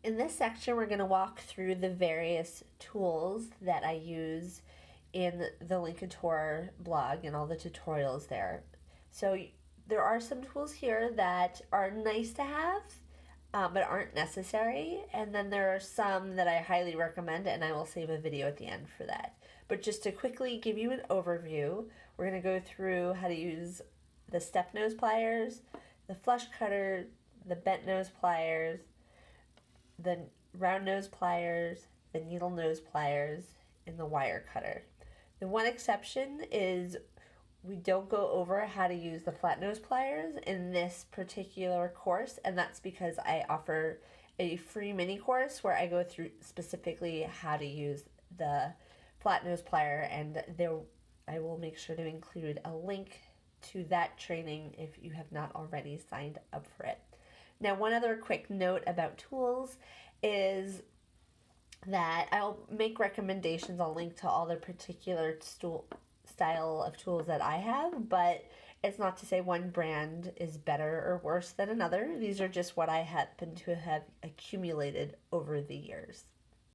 In this section, we're going to walk through the various tools that I use in the Linkouture blog and all the tutorials there. So there are some tools here that are nice to have, but aren't necessary. And then there are some that I highly recommend, and I will save a video at the end for that. But just to quickly give you an overview, we're going to go through how to use the step nose pliers, the flush cutter, the bent nose pliers, the round nose pliers, the needle nose pliers, and the wire cutter. The one exception is we don't go over how to use the flat nose pliers in this particular course, and that's because I offer a free mini course where I go through specifically how to use the flat nose plier, and there I will make sure to include a link to that training if you have not already signed up for it. Now, one other quick note about tools is that I'll make recommendations. I'll link to all the particular style of tools that I have, but it's not to say one brand is better or worse than another. These are just what I happen to have accumulated over the years.